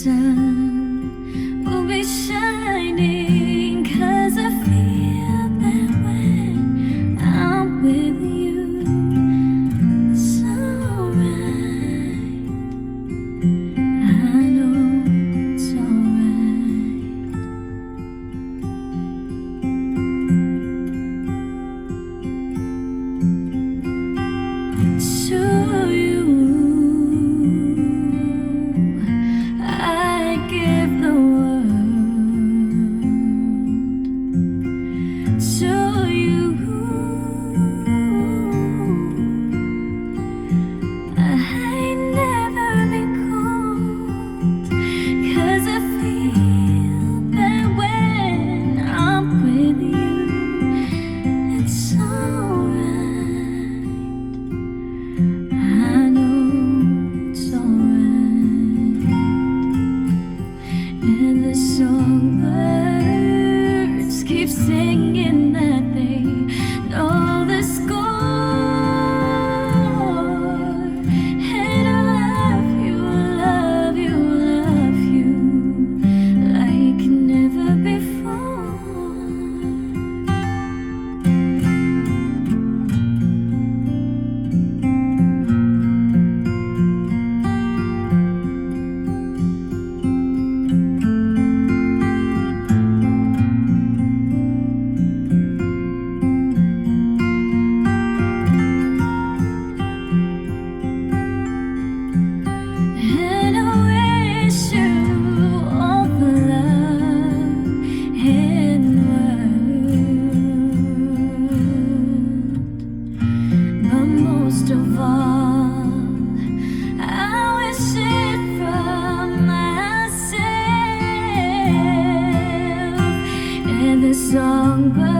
sun will be shining, 'cause I feel that when I'm with you, it's alright. I know it's alright. To you I give the world. To you I never be cold, 'cause I feel that when I'm with you, it's alright. I know it's alright. And the songbirds keep singing that they know the score. And I love you, love you, love you like never before. And I wish you all the love in the world. But most of all, I wish it from myself. And the songbird